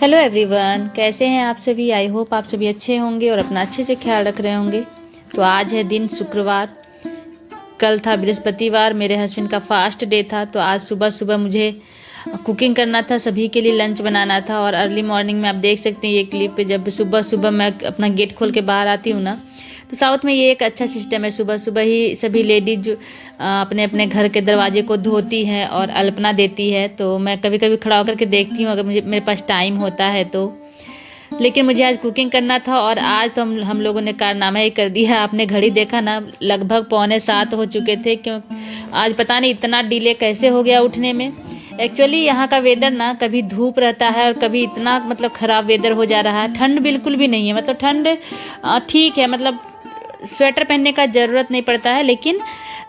Hello everyone, कैसे हैं आप सभी। आई होप आप सभी अच्छे होंगे और अपना अच्छे से ख्याल रख रहे होंगे। तो आज है दिन शुक्रवार, कल था बृहस्पतिवार, मेरे हस्बैंड का फास्ट डे था। तो आज सुबह सुबह मुझे कुकिंग करना था, सभी के लिए लंच बनाना था। और अर्ली मॉर्निंग में आप देख सकते हैं ये क्लिप पे, जब सुबह सुबह मैं अपना गेट खोल के बाहर आती हूँ ना, तो साउथ में ये एक अच्छा सिस्टम है। सुबह सुबह ही सभी लेडीज अपने अपने घर के दरवाजे को धोती हैं और अल्पना देती है। तो मैं कभी कभी खड़ा होकर के देखती हूँ, अगर मुझे मेरे पास टाइम होता है तो। लेकिन मुझे आज कुकिंग करना था और आज तो हम लोगों ने कारनामा ही कर दिया। आपने घड़ी देखा ना, लगभग 6:45 हो चुके थे। क्यों आज पता नहीं इतना डिले कैसे हो गया उठने में। एक्चुअली यहाँ का वेदर ना, कभी धूप रहता है और कभी इतना मतलब ख़राब वेदर हो जा रहा है। ठंड बिल्कुल भी नहीं है, मतलब ठंड ठीक है, मतलब स्वेटर पहनने का ज़रूरत नहीं पड़ता है, लेकिन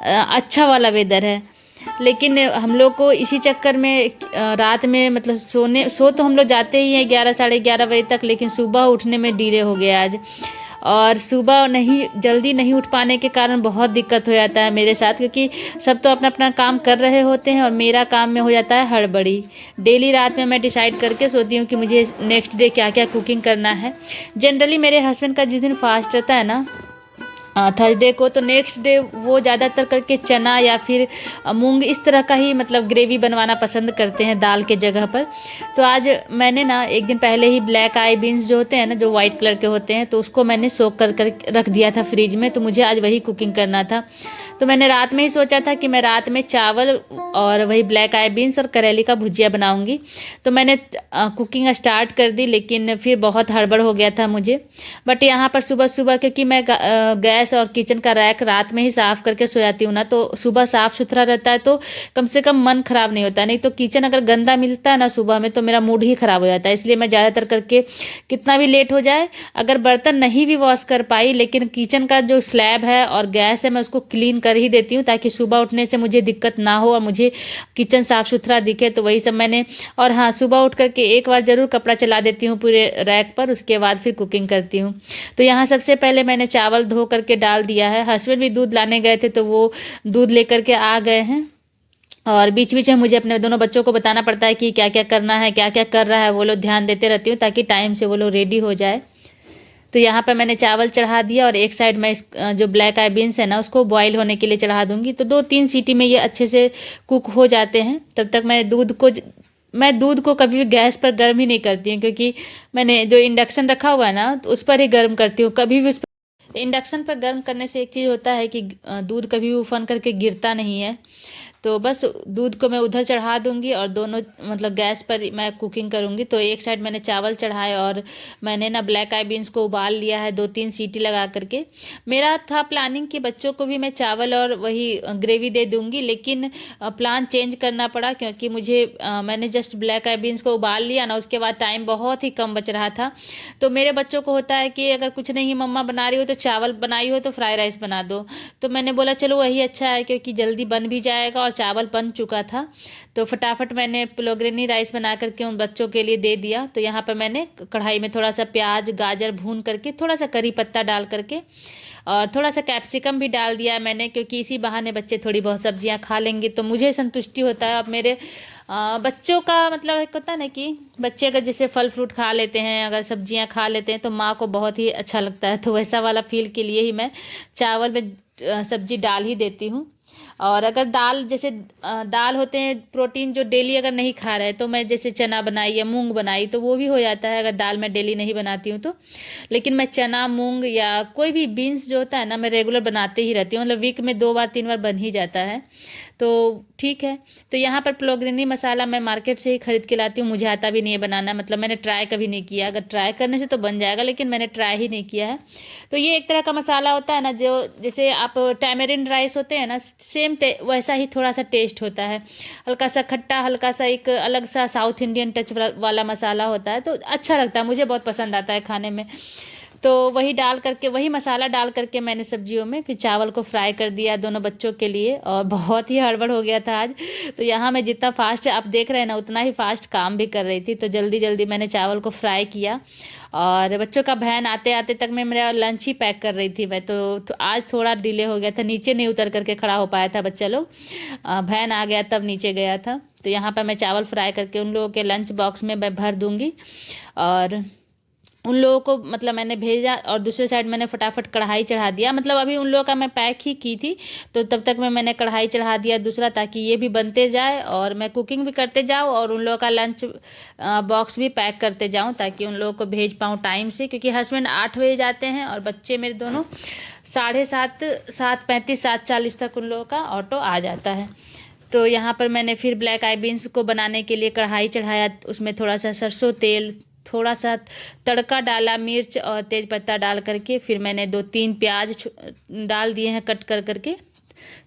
अच्छा वाला वेदर है। लेकिन हम लोग को इसी चक्कर में रात में मतलब सो तो हम लोग जाते ही हैं 11 साढ़े 11 बजे तक, लेकिन सुबह उठने में डिले हो गया आज। और सुबह नहीं, जल्दी नहीं उठ पाने के कारण बहुत दिक्कत हो जाता है मेरे साथ, क्योंकि सब तो अपना अपना काम कर रहे होते हैं और मेरा काम में हो जाता है हड़बड़ी। डेली रात में मैं डिसाइड करके सोती हूँ कि मुझे नेक्स्ट डे क्या क्या कुकिंग करना है। जनरली मेरे हस्बैंड का जिस दिन फास्ट रहता है ना, थर्सडे को, तो नेक्स्ट डे वो ज़्यादातर करके चना या फिर मूंग इस तरह का ही मतलब ग्रेवी बनवाना पसंद करते हैं दाल के जगह पर। तो आज मैंने ना एक दिन पहले ही ब्लैक आई बीन्स जो होते हैं ना, जो वाइट कलर के होते हैं, तो उसको मैंने सोक कर रख दिया था फ्रिज में। तो मुझे आज वही कुकिंग करना था। तो मैंने रात में ही सोचा था कि मैं रात में चावल और वही ब्लैक आई बीन्स और करेली का भुजिया बनाऊंगी। तो मैंने कुकिंग स्टार्ट कर दी, लेकिन फिर बहुत हड़बड़ हो गया था मुझे। बट यहाँ पर सुबह सुबह, क्योंकि मैं गैस और किचन का रैक रात में ही साफ़ करके सो जाती हूँ ना, तो सुबह साफ़ सुथरा रहता है तो कम से कम मन ख़राब नहीं होता। नहीं तो किचन अगर गंदा मिलता है ना सुबह में, तो मेरा मूड ही ख़राब हो जाता है। इसलिए मैं ज़्यादातर करके कितना भी लेट हो जाए, अगर बर्तन नहीं भी वॉश कर पाई, लेकिन किचन का जो स्लैब है और गैस है मैं उसको क्लीन कर ही देती हूँ, ताकि सुबह उठने से मुझे दिक्कत ना हो और मुझे किचन साफ़ सुथरा दिखे। तो वही सब मैंने, और हाँ, सुबह उठ करके एक बार ज़रूर कपड़ा चला देती हूँ पूरे रैक पर, उसके बाद फिर कुकिंग करती हूँ। तो यहाँ सबसे पहले मैंने चावल धो करके डाल दिया है। हस्बैंड भी दूध लाने गए थे, तो वो दूध लेकर के आ गए हैं। और बीच बीच में मुझे अपने दोनों बच्चों को बताना पड़ता है कि क्या क्या करना है, क्या क्या कर रहा है, वो लोग ध्यान देते रहती हूँ ताकि टाइम से वो लोग रेडी हो जाए। तो यहाँ पर मैंने चावल चढ़ा दिया और एक साइड में जो ब्लैक आई बीन्स है ना, उसको बॉईल होने के लिए चढ़ा दूंगी। तो 2-3 सीटी में ये अच्छे से कुक हो जाते हैं। तब तक मैं दूध को कभी भी गैस पर गर्म ही नहीं करती हूँ, क्योंकि मैंने जो इंडक्शन रखा हुआ है ना, तो उस पर ही गर्म करती हूँ। कभी भी उस पर, इंडक्शन पर गर्म करने से एक चीज़ होता है कि दूध कभी भी उफन करके गिरता नहीं है। तो बस दूध को मैं उधर चढ़ा दूंगी और दोनों मतलब गैस पर मैं कुकिंग करूंगी। तो एक साइड मैंने चावल चढ़ाए और मैंने ना ब्लैक आई बीन्स को उबाल लिया है 2-3 सीटी लगा करके। मेरा था प्लानिंग कि बच्चों को भी मैं चावल और वही ग्रेवी दे दूंगी, लेकिन प्लान चेंज करना पड़ा, क्योंकि मैंने जस्ट ब्लैक आई बीन्स को उबाल लिया ना, उसके बाद टाइम बहुत ही कम बच रहा था। तो मेरे बच्चों को होता है कि अगर कुछ नहीं मम्मा बना रही हो तो चावल बनाई हो तो फ्राई राइस बना दो। तो मैंने बोला चलो वही अच्छा है, क्योंकि जल्दी बन भी जाएगा और चावल बन चुका था। तो फटाफट मैंने प्लोग्रेनी राइस बना करके उन बच्चों के लिए दे दिया। तो यहाँ पर मैंने कढ़ाई में थोड़ा सा प्याज गाजर भून करके, थोड़ा सा करी पत्ता डाल करके और थोड़ा सा कैप्सिकम भी डाल दिया मैंने, क्योंकि इसी बहाने बच्चे थोड़ी बहुत सब्जियां खा लेंगे तो मुझे संतुष्टि होता है। अब मेरे बच्चों का मतलब एक होता है ना कि बच्चे अगर जैसे फल फ्रूट खा लेते हैं, अगर सब्जियां खा लेते हैं, तो माँ को बहुत ही अच्छा लगता है। तो वैसा वाला फील के लिए ही मैं चावल में सब्जी डाल ही देती हूँ। और अगर दाल, जैसे दाल होते हैं प्रोटीन जो डेली अगर नहीं खा रहे, तो मैं जैसे चना बनाई या मूंग बनाई तो वो भी हो जाता है, अगर दाल मैं डेली नहीं बनाती हूँ तो। लेकिन मैं चना मूंग या कोई भी बीन्स जो होता है ना, मैं रेगुलर बनाते ही रहती हूँ, मतलब वीक में 2-3 बार बन ही जाता है। तो ठीक है। तो यहाँ पर प्लोग्रेनी मसाला मैं मार्केट से ही खरीद के लाती हूँ, मुझे आता भी नहीं है बनाना, मतलब मैंने ट्राई कभी नहीं किया। अगर ट्राई करने से तो बन जाएगा, लेकिन मैंने ट्राई ही नहीं किया है। तो ये एक तरह का मसाला होता है ना, जो जैसे आप टैमरिंड राइस होते हैं ना, सेम वैसा ही थोड़ा सा टेस्ट होता है। हल्का सा खट्टा, हल्का सा एक अलग सा साउथ इंडियन टच वाला मसाला होता है, तो अच्छा लगता है, मुझे बहुत पसंद आता है खाने में। तो वही डाल करके, वही मसाला डाल करके मैंने सब्जियों में फिर चावल को फ्राई कर दिया दोनों बच्चों के लिए। और बहुत ही हड़बड़ हो गया था आज। तो यहाँ मैं जितना फास्ट आप देख रहे हैं ना, उतना ही फास्ट काम भी कर रही थी। तो जल्दी जल्दी मैंने चावल को फ्राई किया और बच्चों का वैन आते आते तक मैं मेरा लंच ही पैक कर रही थी मैं। तो आज थोड़ा डिले हो गया था, नीचे नहीं उतर करके खड़ा हो पाया था बच्चा लोग। वैन आ गया तब नीचे गया था। तो यहाँ पर मैं चावल फ्राई करके उन लोगों के लंच बॉक्स में मैं भर दूँगी। और उन लोगों को मतलब मैंने भेजा और दूसरे साइड मैंने फटाफट कढ़ाई चढ़ा दिया। मतलब अभी उन लोगों का मैं पैक ही की थी, तो तब तक मैंने कढ़ाई चढ़ा दिया दूसरा, ताकि ये भी बनते जाए और मैं कुकिंग भी करते जाऊँ और उन लोगों का लंच बॉक्स भी पैक करते जाऊँ, ताकि उन लोगों को भेज पाऊँ टाइम से। क्योंकि हस्बैंड 8 बजे जाते हैं और बच्चे मेरे दोनों 7:30, 7:35, 7:40 तक उन लोगों का ऑटो आ जाता है। तो यहाँ पर मैंने फिर ब्लैक आई बीन्स को बनाने के लिए कढ़ाई चढ़ाया, उसमें थोड़ा सा सरसों तेल, थोड़ा सा तड़का डाला, मिर्च और तेज पत्ता डाल करके फिर मैंने 2-3 प्याज डाल दिए हैं कट कर करके।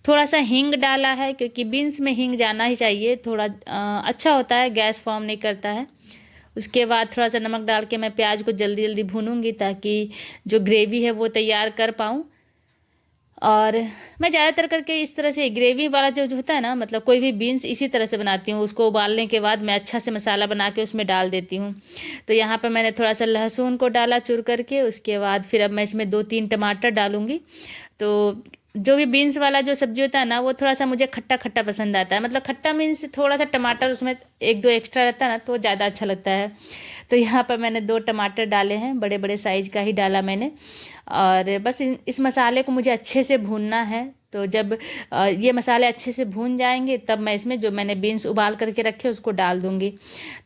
थोड़ा सा हींग डाला है, क्योंकि बीन्स में हींग जाना ही चाहिए, थोड़ा अच्छा होता है, गैस फॉर्म नहीं करता है। उसके बाद थोड़ा सा नमक डाल के मैं प्याज को जल्दी जल्दी भूनूंगी, ताकि जो ग्रेवी है वो तैयार कर पाऊँ। और मैं ज़्यादातर करके इस तरह से ग्रेवी वाला जो होता है ना, मतलब कोई भी बीन्स इसी तरह से बनाती हूँ। उसको उबालने के बाद मैं अच्छा से मसाला बना के उसमें डाल देती हूँ। तो यहाँ पर मैंने थोड़ा सा लहसुन को डाला चूर करके। उसके बाद फिर अब मैं इसमें 2-3 टमाटर डालूँगी। तो जो भी बीन्स वाला जो सब्जी होता है ना, वो थोड़ा सा मुझे खट्टा खट्टा पसंद आता है। मतलब खट्टा मीन्स थोड़ा सा टमाटर उसमें 1-2 एक्स्ट्रा रहता है ना, तो ज़्यादा अच्छा लगता है। तो यहाँ पर मैंने 2 टमाटर डाले हैं, बड़े बड़े साइज़ का ही डाला मैंने। और बस इस मसाले को मुझे अच्छे से भूनना है। तो जब ये मसाले अच्छे से भून जाएंगे, तब मैं इसमें जो मैंने बीन्स उबाल करके रखे उसको डाल दूँगी।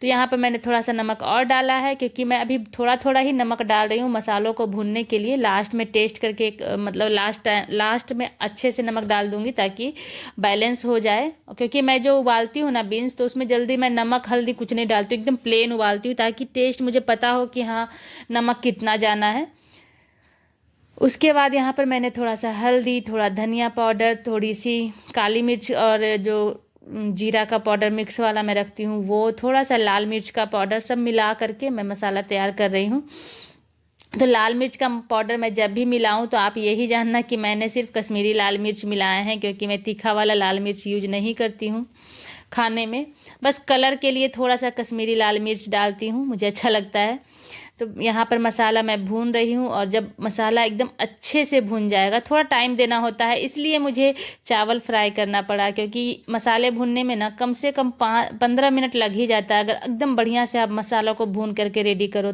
तो यहाँ पर मैंने थोड़ा सा नमक और डाला है, क्योंकि मैं अभी थोड़ा थोड़ा ही नमक डाल रही हूँ मसालों को भूनने के लिए। लास्ट में टेस्ट करके मतलब लास्ट में अच्छे से नमक डाल दूँगी, ताकि बैलेंस हो जाए। क्योंकि मैं जो उबालती हूँ ना बीन्स, तो उसमें जल्दी मैं नमक हल्दी कुछ नहीं डालती हूँ, एकदम प्लेन उबालती हूँ, ताकि टेस्ट मुझे पता हो कि हाँ नमक कितना जाना है। उसके बाद यहाँ पर मैंने थोड़ा सा हल्दी, थोड़ा धनिया पाउडर, थोड़ी सी काली मिर्च और जो जीरा का पाउडर मिक्स वाला मैं रखती हूँ वो, थोड़ा सा लाल मिर्च का पाउडर, सब मिला करके मैं मसाला तैयार कर रही हूँ। तो लाल मिर्च का पाउडर मैं जब भी मिलाऊं, तो आप यही जानना कि मैंने सिर्फ कश्मीरी लाल मिर्च मिलाया है, क्योंकि मैं तीखा वाला लाल मिर्च यूज नहीं करती हूँ खाने में। बस कलर के लिए थोड़ा सा कश्मीरी लाल मिर्च डालती हूँ, मुझे अच्छा लगता है। तो यहाँ पर मसाला मैं भून रही हूँ, और जब मसाला एकदम अच्छे से भून जाएगा, थोड़ा टाइम देना होता है, इसलिए मुझे चावल फ्राई करना पड़ा। क्योंकि मसाले भूनने में ना कम से कम 15 मिनट लग ही जाता है, अगर एकदम बढ़िया से आप मसाला को भून करके रेडी करो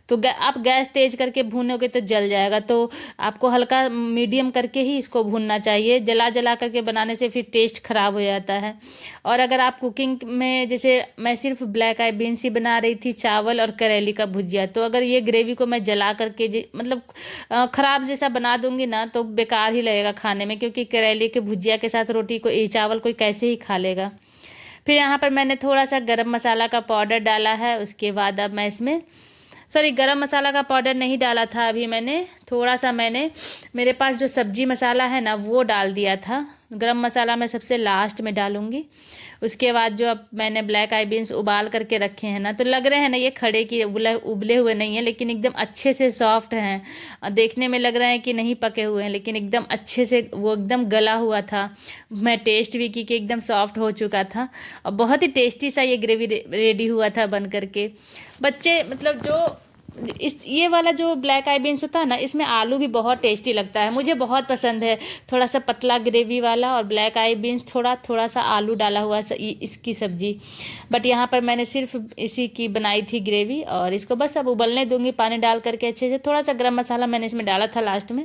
तो आप गैस तेज करके भूनोगे तो जल जाएगा। तो आपको हल्का मीडियम करके ही इसको भूनना चाहिए। जला जला करके बनाने से फिर टेस्ट ख़राब हो जाता है। और अगर आप कुकिंग में, जैसे मैं सिर्फ ब्लैक आई बीन्स ही बना रही थी, चावल और करेली का भुजिया, तो अगर ये ग्रेवी को मैं जला करके मतलब ख़राब जैसा बना दूंगी ना, तो बेकार ही लगेगा खाने में। क्योंकि करेली के भुजिया के साथ रोटी को चावल कोई कैसे ही खा लेगा। फिर यहाँ पर मैंने थोड़ा सा गरम मसाला का पाउडर डाला है। उसके बाद अब मैं इसमें गरम मसाला का पाउडर नहीं डाला था अभी मैंने, थोड़ा सा मेरे पास जो सब्जी मसाला है ना वो डाल दिया था। गरम मसाला मैं सबसे लास्ट में डालूंगी। उसके बाद जो अब मैंने ब्लैक आई बीन्स उबाल करके रखे हैं ना, तो लग रहे हैं ना ये खड़े की उबले हुए नहीं हैं, लेकिन एकदम अच्छे से सॉफ्ट हैं। देखने में लग रहा है कि नहीं पके हुए हैं, लेकिन एकदम अच्छे से वो एकदम गला हुआ था। मैं टेस्ट भी की कि एकदम सॉफ्ट हो चुका था, और बहुत ही टेस्टी सा ये ग्रेवी रेडी हुआ था बन करके। बच्चे मतलब जो ये वाला जो ब्लैक आई बीन्स होता है ना, इसमें आलू भी बहुत टेस्टी लगता है, मुझे बहुत पसंद है। थोड़ा सा पतला ग्रेवी वाला, और ब्लैक आई बीन्स थोड़ा सा आलू डाला हुआ इसकी सब्जी। बट यहाँ पर मैंने सिर्फ इसी की बनाई थी ग्रेवी, और इसको बस अब उबलने दूंगी पानी डाल करके अच्छे से। थोड़ा सा गरम मसाला मैंने इसमें डाला था लास्ट में।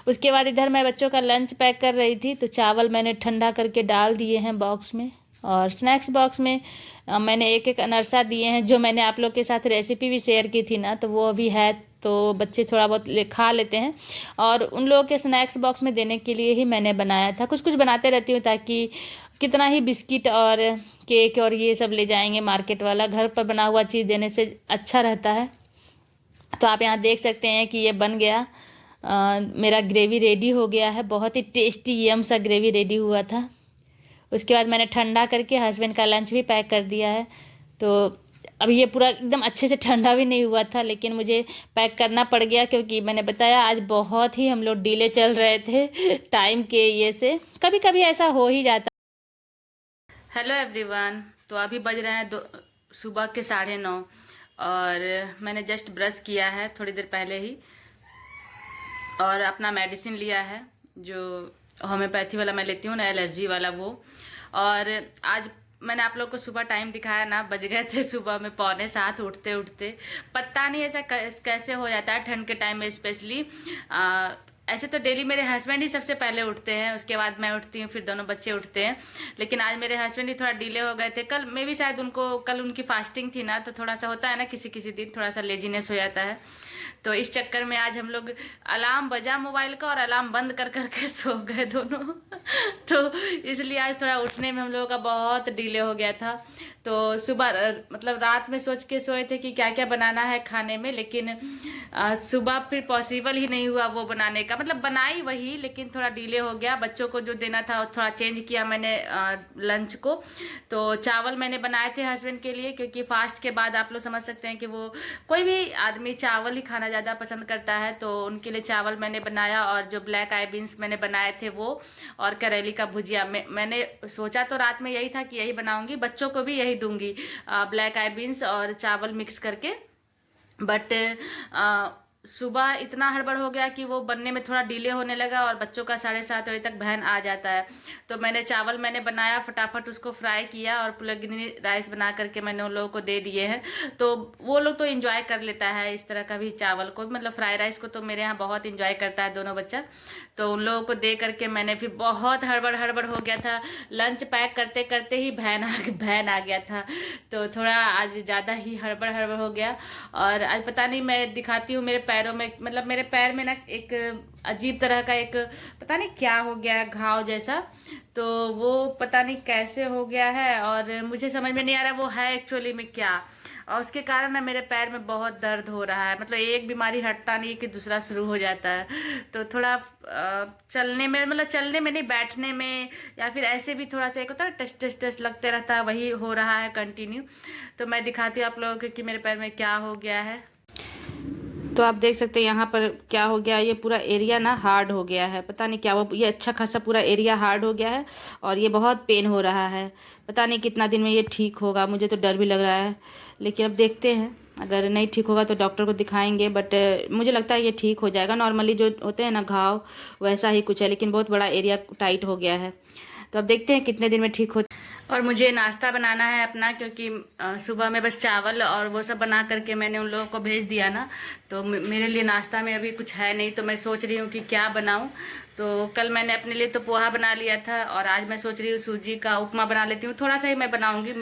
उसके बाद इधर मैं बच्चों का लंच पैक कर रही थी, तो चावल मैंने ठंडा करके डाल दिए हैं बॉक्स में। और स्नैक्स बॉक्स में मैंने एक अनरसा दिए हैं, जो मैंने आप लोग के साथ रेसिपी भी शेयर की थी ना, तो वो अभी है। तो बच्चे थोड़ा बहुत खा लेते हैं, और उन लोगों के स्नैक्स बॉक्स में देने के लिए ही मैंने बनाया था। कुछ कुछ बनाते रहती हूँ, ताकि कितना ही बिस्किट और केक और ये सब ले जाएंगे मार्केट वाला, घर पर बना हुआ चीज़ देने से अच्छा रहता है। तो आप यहाँ देख सकते हैं कि ये बन गया, मेरा ग्रेवी रेडी हो गया है। बहुत ही टेस्टी यम सा ग्रेवी रेडी हुआ था। उसके बाद मैंने ठंडा करके हस्बैंड का लंच भी पैक कर दिया है। तो अभी ये पूरा एकदम अच्छे से ठंडा भी नहीं हुआ था, लेकिन मुझे पैक करना पड़ गया क्योंकि मैंने बताया आज बहुत ही हम लोग डीले चल रहे थे टाइम के ये से, कभी कभी ऐसा हो ही जाता। हेलो एवरीवन, तो अभी बज रहे हैं सुबह के 9:30 और मैंने जस्ट ब्रश किया है थोड़ी देर पहले ही और अपना मेडिसिन लिया है जो होम्योपैथी वाला मैं लेती हूँ ना, एलर्जी वाला वो। और आज मैंने आप लोग को सुबह टाइम दिखाया ना, बज गए थे सुबह में 6:45 उठते उठते। पता नहीं ऐसा कैसे हो जाता है ठंड के टाइम में स्पेशली। ऐसे तो डेली मेरे हस्बैंड ही सबसे पहले उठते हैं, उसके बाद मैं उठती हूँ, फिर दोनों बच्चे उठते हैं। लेकिन आज मेरे हस्बैंड ही थोड़ा डिले हो गए थे। कल में भी शायद कल उनकी फास्टिंग थी ना, तो थोड़ा सा होता है ना किसी किसी दिन थोड़ा सा लेजीनेस हो जाता है। तो इस चक्कर में आज हम लोग अलार्म बजा मोबाइल का और अलार्म बंद कर करके सो गए दोनों तो इसलिए आज थोड़ा उठने में हम लोगों का बहुत डिले हो गया था। तो सुबह मतलब रात में सोच के सोए थे कि क्या क्या बनाना है खाने में, लेकिन सुबह फिर पॉसिबल ही नहीं हुआ वो बनाने का। मतलब बनाई वही, लेकिन थोड़ा डिले हो गया। बच्चों को जो देना था थोड़ा चेंज किया मैंने लंच को। तो चावल मैंने बनाए थे हस्बैंड के लिए, क्योंकि फास्ट के बाद आप लोग समझ सकते हैं कि वो कोई भी आदमी चावल ही खाना ज़्यादा पसंद करता है। तो उनके लिए चावल मैंने बनाया और जो ब्लैक आई बीन्स मैंने बनाए थे वो, और करेली का भुजिया। मैंने सोचा तो रात में यही था कि यही बनाऊंगी, बच्चों को भी यही दूंगी, ब्लैक आई बीन्स और चावल मिक्स करके। बट सुबह इतना हड़बड़ हो गया कि वो बनने में थोड़ा डिले होने लगा और बच्चों का 7:30 बजे तक वैन आ जाता है। तो चावल मैंने बनाया, फटाफट उसको फ्राई किया और पुलाव राइस बना करके मैंने उन लोगों को दे दिए हैं। तो वो लोग तो इंजॉय कर लेता है इस तरह का भी चावल को, मतलब फ्राई राइस को तो मेरे यहाँ बहुत इंजॉय करता है दोनों बच्चा। तो उन लोगों को दे करके मैंने फिर बहुत हड़बड़ हो गया था। लंच पैक करते करते ही वैन आ गया था। तो थोड़ा आज ज़्यादा ही हड़बड़ हो गया। और आज पता नहीं, मैं दिखाती हूँ मेरे पैरों में, मतलब मेरे पैर में ना एक अजीब तरह का एक पता नहीं क्या हो गया है, घाव जैसा। तो वो पता नहीं कैसे हो गया है और मुझे समझ में नहीं आ रहा वो है एक्चुअली में क्या। और उसके कारण ना मेरे पैर में बहुत दर्द हो रहा है। मतलब एक बीमारी हटता नहीं कि दूसरा शुरू हो जाता है। तो थोड़ा चलने में, मतलब चलने में नहीं, बैठने में या फिर ऐसे भी थोड़ा सा एक होता है टच टच टच लगते रहता है, वही हो रहा है कंटिन्यू। तो मैं दिखाती हूँ आप लोगों को कि मेरे पैर में क्या हो गया है। तो आप देख सकते हैं यहाँ पर क्या हो गया, ये पूरा एरिया ना हार्ड हो गया है। पता नहीं क्या वो, ये अच्छा खासा पूरा एरिया हार्ड हो गया है और ये बहुत पेन हो रहा है। पता नहीं कितना दिन में ये ठीक होगा, मुझे तो डर भी लग रहा है। लेकिन अब देखते हैं, अगर नहीं ठीक होगा तो डॉक्टर को दिखाएंगे। बट मुझे लगता है ये ठीक हो जाएगा। नॉर्मली जो होते हैं ना घाव, वैसा ही कुछ है, लेकिन बहुत बड़ा एरिया टाइट हो गया है। तो अब देखते हैं कितने दिन में ठीक हो। और मुझे नाश्ता बनाना है अपना, क्योंकि सुबह में बस चावल और वो सब बना करके मैंने उन लोगों को भेज दिया ना। तो मेरे लिए नाश्ता में अभी कुछ है नहीं, तो मैं सोच रही हूँ कि क्या बनाऊँ। तो कल मैंने अपने लिए तो पोहा बना लिया था और आज मैं सोच रही हूँ सूजी का उपमा बना लेती हूँ। थोड़ा सा ही मैं बनाऊँगी।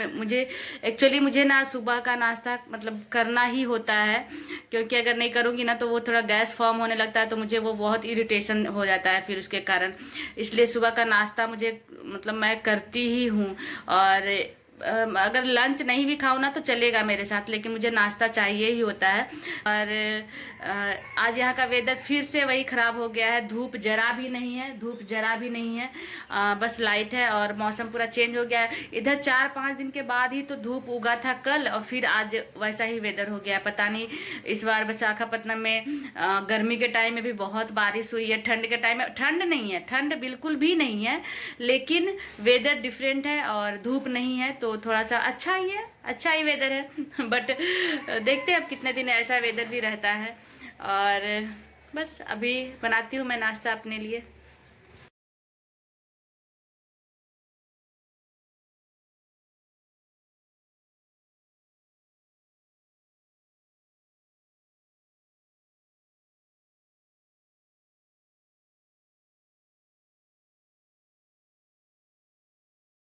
मुझे ना सुबह का नाश्ता मतलब करना ही होता है, क्योंकि अगर नहीं करूँगी ना तो वो थोड़ा गैस फॉर्म होने लगता है, तो मुझे वो बहुत इरिटेशन हो जाता है फिर उसके कारण। इसलिए सुबह का नाश्ता मुझे मतलब मैं करती ही हूँ। और अगर लंच नहीं भी खाऊँ ना तो चलेगा मेरे साथ, लेकिन मुझे नाश्ता चाहिए ही होता है। और आज यहाँ का वेदर फिर से वही ख़राब हो गया है। धूप जरा भी नहीं है, बस लाइट है और मौसम पूरा चेंज हो गया है। इधर 4-5 दिन के बाद ही तो धूप उगा था कल, और फिर आज वैसा ही वेदर हो गया। पता नहीं इस बार विशाखापट्टनम में गर्मी के टाइम में भी बहुत बारिश हुई है, ठंड के टाइम में ठंड नहीं है, ठंड बिल्कुल भी नहीं है, लेकिन वेदर डिफरेंट है और धूप नहीं है। तो थोड़ा सा अच्छा ही वेदर है बट देखते हैं अब कितने दिन ऐसा वेदर भी रहता है। और बस अभी बनाती हूँ मैं नाश्ता अपने लिए।